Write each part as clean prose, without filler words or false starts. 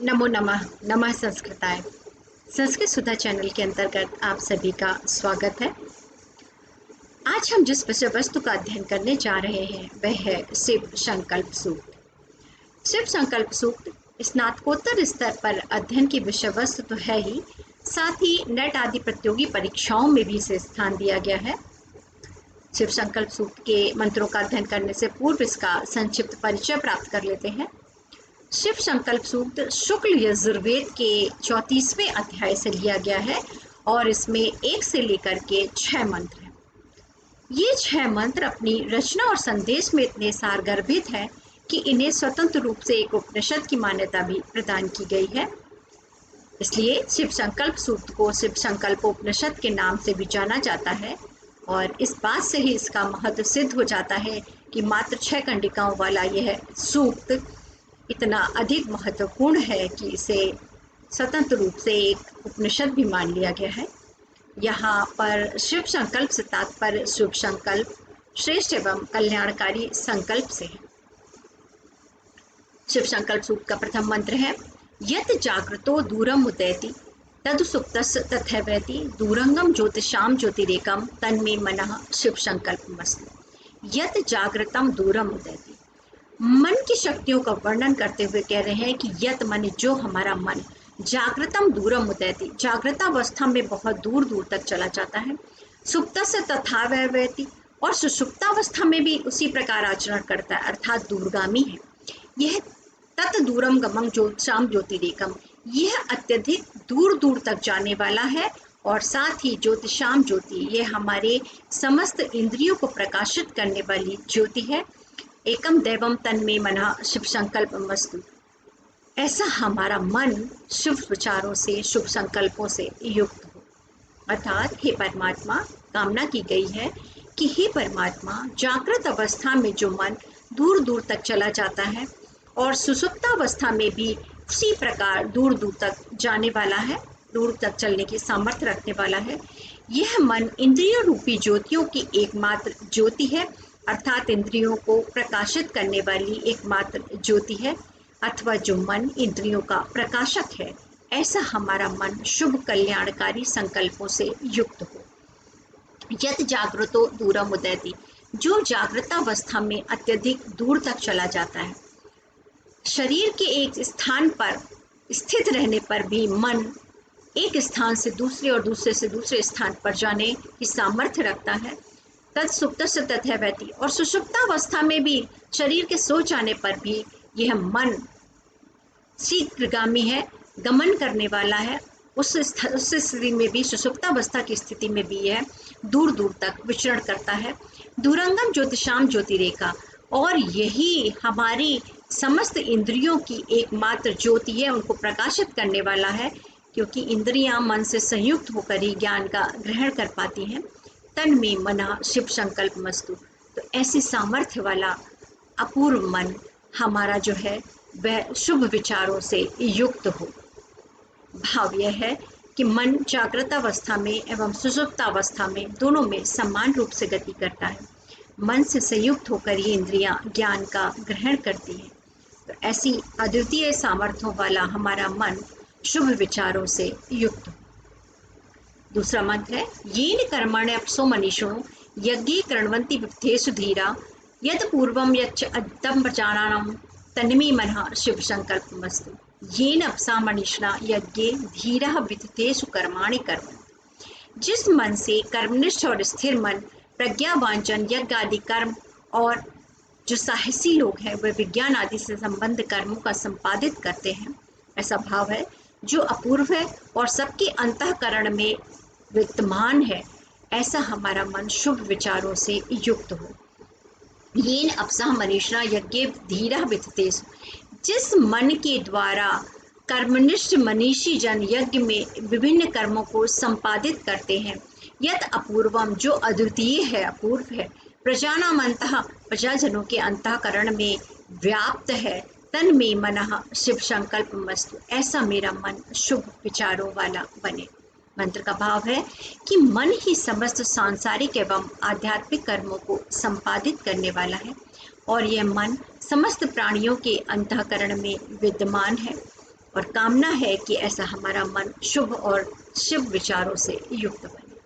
नमो नमः। नमः संस्कृताय। संस्कृत सुधा चैनल के अंतर्गत आप सभी का स्वागत है। आज हम जिस विषय वस्तु का अध्ययन करने जा रहे हैं वह है शिव संकल्प सूक्त। शिव संकल्प सूक्त स्नातकोत्तर स्तर पर अध्ययन की विषय वस्तु तो है ही, साथ ही नेट आदि प्रतियोगी परीक्षाओं में भी इसे स्थान दिया गया है। शिव संकल्प सूक्त के मंत्रों का अध्ययन करने से पूर्व इसका संक्षिप्त परिचय प्राप्त कर लेते हैं। शिव संकल्प सूक्त शुक्ल यजुर्वेद के 34वें अध्याय से लिया गया है और इसमें 1 से लेकर के 6 मंत्र हैं। ये 6 मंत्र अपनी रचना और संदेश में इतने सारगर्भित हैं कि इन्हें स्वतंत्र रूप से एक उपनिषद की मान्यता भी प्रदान की गई है। इसलिए शिव संकल्प सूक्त को शिव संकल्प उपनिषद के नाम से भी जाना जाता है और इस बात से ही इसका महत्व सिद्ध हो जाता है कि मात्र 6 कंडिकाओं वाला यह सूक्त इतना अधिक महत्वपूर्ण है कि इसे स्वतंत्र रूप से एक उपनिषद भी मान लिया गया है। यहाँ पर शिव संकल्प से तात्पर्य शुभ संकल्प, श्रेष्ठ एवं कल्याणकारी संकल्प से है। शिव संकल्प सूक्त का प्रथम मंत्र है यत् जागृतो दूरम उदैति तद सुप्तस्य तथैवैति दूरंगम ज्योतिषाम ज्योतिरेकम तन्मे मनः शिव संकल्पमस्तु। यत् जागृतम दूरम उदैति, मन की शक्तियों का वर्णन करते हुए कह रहे हैं कि यत मन, जो हमारा मन जागृतम दूरम उदैति, जागृतावस्था में बहुत दूर दूर तक चला जाता है। सुप्तस्य तथा वैवैति, और सुषुप्तावस्था में भी उसी प्रकार आचरण करता है, अर्थात दूरगामी है। यह तत् दूरम गमं ज्योतिषाम ज्योतिरेकम, यह अत्यधिक दूर दूर तक जाने वाला है और साथ ही ज्योतिषाम ज्योति, यह हमारे समस्त इंद्रियों को प्रकाशित करने वाली ज्योति है। एकम दैवम तन्मे मनः शिव संकल्पमस्तु, ऐसा हमारा मन शुभ विचारों से, शुभ संकल्पों से युक्त हो। अर्थात हे परमात्मा, कामना की गई है कि हे परमात्मा, जागृत अवस्था में जो मन दूर दूर तक चला जाता है और सुषुप्तावस्था में भी उसी प्रकार दूर दूर तक जाने वाला है, दूर तक चलने की सामर्थ्य रखने वाला है, यह मन इंद्रिय रूपी ज्योतियों की एकमात्र ज्योति है, अर्थात इंद्रियों को प्रकाशित करने वाली एकमात्र ज्योति है, अथवा जो मन इंद्रियों का प्रकाशक है, ऐसा हमारा मन शुभ कल्याणकारी संकल्पों से युक्त हो। यत् जागृतो दूरम उदैति, जो जागृतावस्था में अत्यधिक दूर तक चला जाता है। शरीर के एक स्थान पर स्थित रहने पर भी मन एक स्थान से दूसरे और दूसरे से दूसरे स्थान पर जाने की सामर्थ्य रखता है। तत्सुप्तस्य तथैवैति, और सुषुप्तावस्था में भी शरीर के सो जाने पर भी यह मन शीघ्रगामी है, गमन करने वाला है। उस स्थिति में भी, सुषुप्तावस्था की स्थिति में भी यह दूर दूर तक विचरण करता है। दूरंगम ज्योतिषाम ज्योतिरेका, और यही हमारी समस्त इंद्रियों की एकमात्र ज्योति है, उनको प्रकाशित करने वाला है, क्योंकि इंद्रियां मन से संयुक्त होकर ही ज्ञान का ग्रहण कर पाती हैं। तन में मना शिव संकल्पमस्तु, तो ऐसी सामर्थ्य वाला अपूर्व मन हमारा जो है वह शुभ विचारों से युक्त हो। भाव यह है कि मन जागृतावस्था में एवं सुषुप्तावस्था में दोनों में समान रूप से गति करता है। मन से संयुक्त होकर ये इंद्रियां ज्ञान का ग्रहण करती हैं। तो ऐसी अद्वितीय सामर्थ्यों वाला हमारा मन शुभ विचारों से युक्त हो। दूसरा मंत्र है येन कर्मण्य अपसो मनीषो यज्ञे कृण्वन्ति विप्थेषु धीरा यद पूर्वम यच्च अद्यम प्रजानानां तन्मे मनः शिव संकल्पमस्तु। येन अपसा मनीषिणा यज्ञे धीरः विप्थेषु कर्माणि कर्मन्ति, जिस मन से कर्मनिष्ठ और स्थिर मन प्रज्ञावांचन यज्ञ आदि कर्म, और जो साहसी लोग हैं वे विज्ञान आदि से संबंध कर्मों का संपादित करते हैं, ऐसा भाव है जो अपूर्व है और सबके अंतःकरण में विद्यमान है, ऐसा हमारा मन शुभ विचारों से युक्त हो। येन अपसा मनीषिणा यज्ञे धीरः विप्थेषु, जिस मन के द्वारा कर्मनिष्ठ मनीषी जन यज्ञ में विभिन्न कर्मों को संपादित करते हैं, यत अपूर्वम, जो अद्वितीय है, अपूर्व है, प्रजानाम अंतः, प्रजाजनों के अंतःकरण में व्याप्त है, तन में मनः शिव संकल्पमस्तु, ऐसा मेरा मन शुभ विचारों वाला बने। मंत्र का भाव है कि मन ही समस्त सांसारिक एवं आध्यात्मिक कर्मों को संपादित करने वाला है और यह मन समस्त प्राणियों के अंतःकरण में विद्यमान है। और कामना है कि ऐसा हमारा मन शुभ और शिव विचारों से युक्त बने।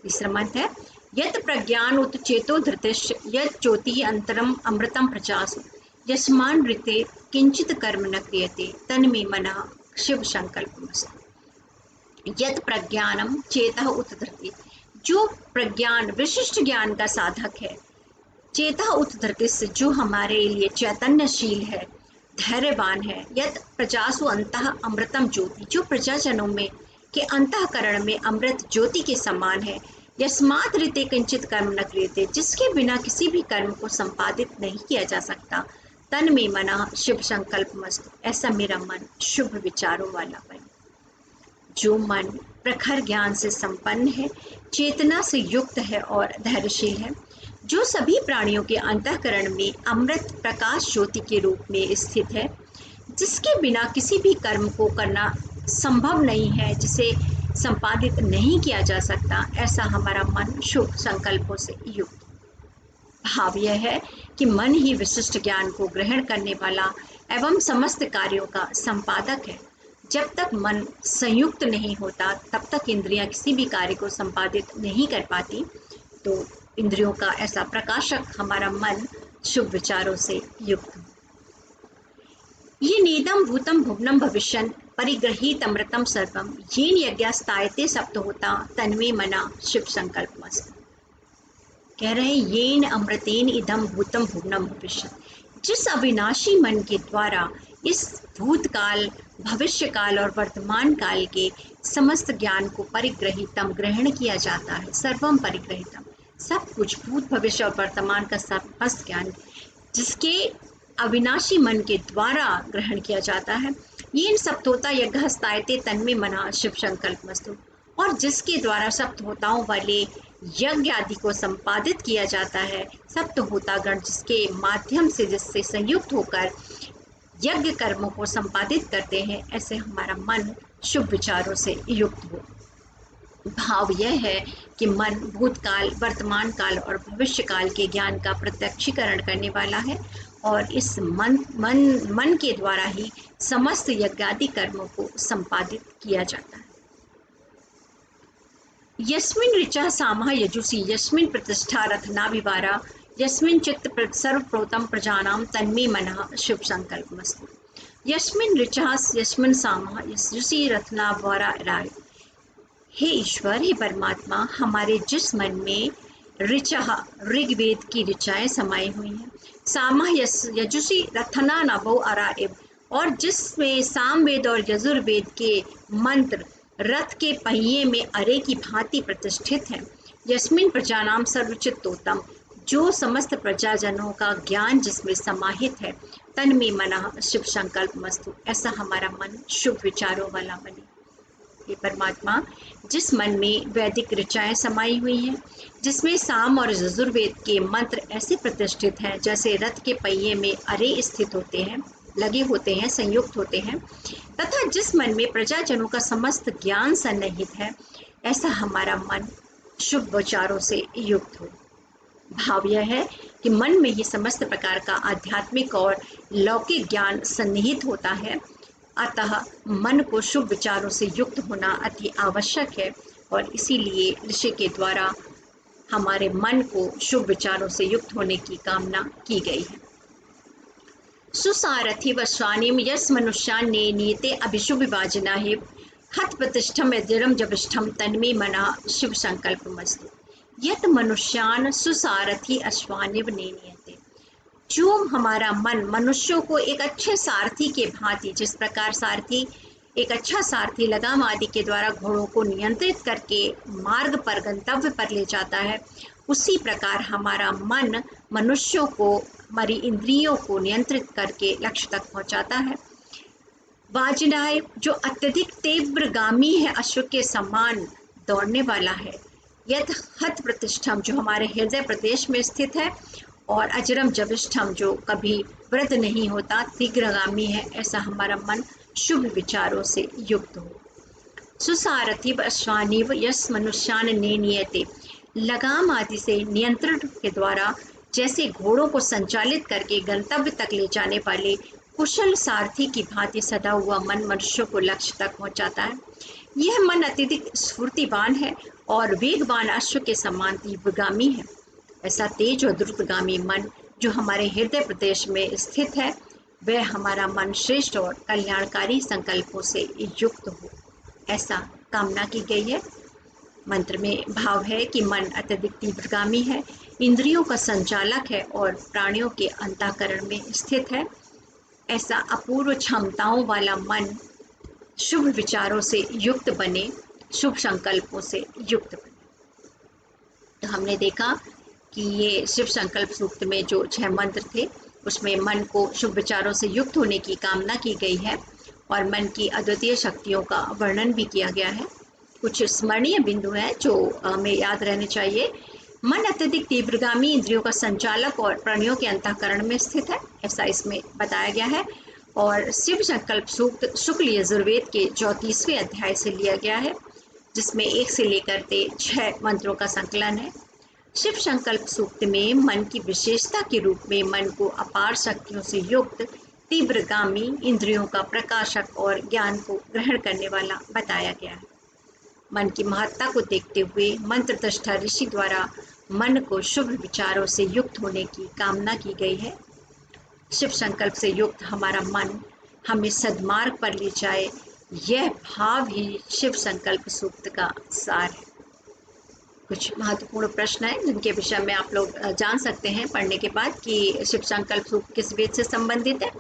तीसरा मंत्र है यत प्रज्ञान उत चेतो धृतिश्च यत ज्योति अंतरम अमृतम प्रचासु यस्मान ऋते किंचित कर्म न क्रियते तन्मे मनः शिव संकल्पमस्तु। यत प्रज्ञानम चेतः उत धृति, जो प्रज्ञान विशिष्ट ज्ञान का साधक है, चेतः उत धृति से जो हमारे लिए चैतन्यशील है, धैर्यवान है, यत प्रजासु अंतः अमृतम ज्योति, जो प्रजाजनों में के अंतःकरण में अमृत ज्योति के समान है, यस्मात् ऋते किंचित कर्म न क्रियते, जिसके बिना किसी भी कर्म को संपादित नहीं किया जा सकता, तन में मनः शुभ संकल्प मस्तु, ऐसा मेरा मन शुभ विचारों वाला बने। जो मन प्रखर ज्ञान से संपन्न है, चेतना से युक्त है और धैर्यशील है, जो सभी प्राणियों के अंतःकरण में अमृत प्रकाश ज्योति के रूप में स्थित है, जिसके बिना किसी भी कर्म को करना संभव नहीं है, जिसे संपादित नहीं किया जा सकता, ऐसा हमारा मन शुभ संकल्पों से युक्त। भाव यह है कि मन ही विशिष्ट ज्ञान को ग्रहण करने वाला एवं समस्त कार्यों का संपादक है। जब तक मन संयुक्त नहीं होता तब तक इंद्रियां किसी भी कार्य को संपादित नहीं कर पाती। तो इंद्रियों का ऐसा प्रकाशक हमारा मन शुभ विचारों से युक्त हो। ये नेदम भूतम भुवनम भविष्यन् परिगृहीत अमृतम सर्वम येन यज्ञास्तायते सप्तहोता तन्मे मना शिव संकल्पमस्तु। कह रहे हैं येन अमृतेन इदम भूतम भुवनम भविष्य, जिस अविनाशी मन के द्वारा इस भूतकाल भविष्य काल और वर्तमान काल के समस्त ज्ञान को परिग्रहितम ग्रहण किया जाता है, सर्वम परिग्रहितम, सब कुछ भूत भविष्य और वर्तमान का समस्त ज्ञान जिसके अविनाशी मन के द्वारा ग्रहण किया जाता है, ये सप्तोता यज्ञस्तायते तन्मे मना शिव संकल्पमस्तु, और जिसके द्वारा सप्तहोताओं वाले यज्ञ आदि को संपादित किया जाता है, सप्तहोतागण जिसके माध्यम से जिससे संयुक्त होकर यज्ञ कर्मों को संपादित करते हैं, ऐसे हमारा मन शुभ विचारों से युक्त हो। भाव यह है कि मन भूतकाल वर्तमान काल और भविष्य काल के ज्ञान का प्रत्यक्षीकरण करने वाला है और इस मन के द्वारा ही समस्त यज्ञादि कर्मों को संपादित किया जाता है। यस्मिन् ऋचा सामः यजुषि यस्मिन् प्रतिष्ठा रत्नाविवारा यस्मिन् चित्त सर्वप्रोतम प्रजानाम तन्मे मनः शुभ संकल्पमस्तु। यस्मिन् ऋचा यस्मिन् सामः यजुषि रत्नाविवारा राय, हे ईश्वर, हे परमात्मा, हमारे जिस मन में ऋचा ऋग्वेद की ऋचाएं समाई हुई हैं, सामः यजुषि रथना नभो अरा एव, और जिसमें सामवेद और यजुर्वेद के मंत्र रथ के पहिए में अरे की भांति प्रतिष्ठित हैं, यस्मिन प्रजानाम सर्वचित्तोत्तम, जो समस्त प्रजाजनों का ज्ञान जिसमें समाहित है, तन में मना शिव संकल्प मस्तु, ऐसा हमारा मन शुभ विचारों वाला बने। ये परमात्मा, जिस मन में वैदिक ऋचाएं समाई हुई हैं, जिसमें साम और यजुर्वेद के मंत्र ऐसे प्रतिष्ठित हैं जैसे रथ के पहिए में अरे स्थित होते हैं, लगे होते हैं, संयुक्त होते हैं, तथा जिस मन में प्रजाजनों का समस्त ज्ञान सन्निहित है, ऐसा हमारा मन शुभ विचारों से युक्त हो। भाव यह है कि मन में ही समस्त प्रकार का आध्यात्मिक और लौकिक ज्ञान सन्निहित होता है, अतः मन को शुभ विचारों से युक्त होना अति आवश्यक है और इसीलिए ऋषि के द्वारा हमारे मन को शुभ विचारों से युक्त होने की कामना की गई है। सुसारथी वश्वानिम यस मनुष्यान ने नीते अभिशुभ विभाजना है हत प्रतिष्ठम यदिरम जबिष्ठम तन्मे मना शिव संकल्पमस्तु। यत मनुष्यान सुसारथी अश्वानिव ने नियते, जो हमारा मन मनुष्यों को एक अच्छे सारथी के भांति, जिस प्रकार सारथी एक अच्छा सारथी लगाम आदि के द्वारा घोड़ों को नियंत्रित करके मार्ग पर गंतव्य पर ले जाता है, उसी प्रकार हमारा मन मनुष्यों को, हमारी इंद्रियों को नियंत्रित करके लक्ष्य तक पहुंचाता है। वाजनाय, जो अत्यधिक तीव्रगामी है, अश्व के समान दौड़ने वाला है। यथ हत प्रतिष्ठम, जो हमारे हृदय प्रदेश में स्थित है, और अजरम जबिष्ठम, जो कभी वृद्ध नहीं होता, शीघ्रगामी है, ऐसा हमारा मन शुभ विचारों से युक्त हो। सुसारथी अश्वानिव यस मनुष्यान ने नियते, लगाम आदि से नियंत्रण के द्वारा जैसे घोड़ों को संचालित करके गंतव्य तक ले जाने वाले कुशल सारथी की भांति सदा हुआ मन मनुष्य को लक्ष्य तक पहुंचाता है। यह मन अत्यधिक स्फूर्तिवान है और वेगवान अश्व के समान तीव्रगामी है। ऐसा तेज और द्रुतगामी मन जो हमारे हृदय प्रदेश में स्थित है, वह हमारा मन श्रेष्ठ और कल्याणकारी संकल्पों से युक्त हो, ऐसा कामना की गई है। मंत्र में भाव है कि मन अत्यधिक तीव्रगामी है, इंद्रियों का संचालक है और प्राणियों के अंतःकरण में स्थित है। ऐसा अपूर्व क्षमताओं वाला मन शुभ विचारों से युक्त बने, शुभ संकल्पों से युक्त बने। तो हमने देखा कि ये शिव संकल्प सूक्त में जो 6 मंत्र थे, उसमें मन को शुभ विचारों से युक्त होने की कामना की गई है और मन की अद्वितीय शक्तियों का वर्णन भी किया गया है। कुछ स्मरणीय बिंदु हैं जो हमें याद रहने चाहिए। मन अत्यधिक तीव्रगामी, इंद्रियों का संचालक और प्राणियों के अंतःकरण में स्थित है, ऐसा इसमें बताया गया है। और शिव संकल्प सूक्त शुक्ल यजुर्वेद के 34वें अध्याय से लिया गया है, जिसमें 1 से लेकर 6 मंत्रों का संकलन है। शिव संकल्प सूक्त में मन की विशेषता के रूप में मन को अपार शक्तियों से युक्त, तीव्रगामी, इंद्रियों का प्रकाशक और ज्ञान को ग्रहण करने वाला बताया गया है। मन की महत्ता को देखते हुए मंत्रदृष्टा ऋषि द्वारा मन को शुभ विचारों से युक्त होने की कामना की गई है। शिव संकल्प से युक्त हमारा मन हमें सद्मार्ग पर ले जाए, यह भाव ही शिव संकल्प सूक्त का सार है। कुछ महत्वपूर्ण प्रश्न हैं जिनके विषय में आप लोग जान सकते हैं पढ़ने के बाद कि शिव संकल्प सूक्त किस वेद से संबंधित है।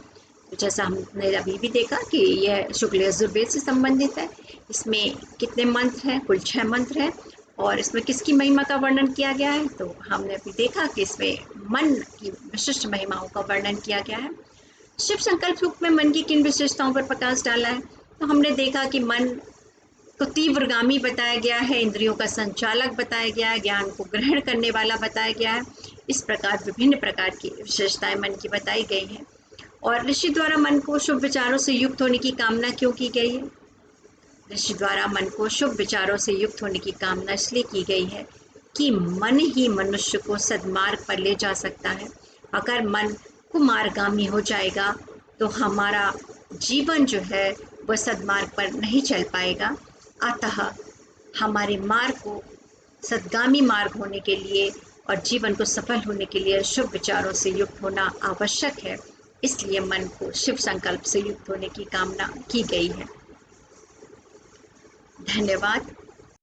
तो जैसा हमने अभी भी देखा कि यह शुक्ल यजुर्वेद से संबंधित है। इसमें कितने मंत्र हैं? कुल 6 मंत्र हैं। और इसमें किसकी महिमा का वर्णन किया गया है? तो हमने अभी देखा कि इसमें मन की विशिष्ट महिमाओं का वर्णन किया गया है। शिव संकल्प सूक्त में मन की किन विशेषताओं पर प्रकाश डाला है? तो हमने देखा कि मन को तीव्रगामी बताया गया है, इंद्रियों का संचालक बताया गया है, ज्ञान को ग्रहण करने वाला बताया गया है। इस प्रकार विभिन्न प्रकार की विशेषताएं मन की बताई गई हैं। और ऋषि द्वारा मन को शुभ विचारों से युक्त होने की कामना क्यों की गई है? ऋषि द्वारा मन को शुभ विचारों से युक्त होने की कामना इसलिए की गई है कि मन ही मनुष्य को सद्मार्ग पर ले जा सकता है। अगर मन कुमार्गामी हो जाएगा तो हमारा जीवन जो है वह सद्मार्ग पर नहीं चल पाएगा। अतः हमारे मार्ग को सद्गामी मार्ग होने के लिए और जीवन को सफल होने के लिए शुभ विचारों से युक्त होना आवश्यक है। इसलिए मन को शिव संकल्प से युक्त होने की कामना की गई है। धन्यवाद।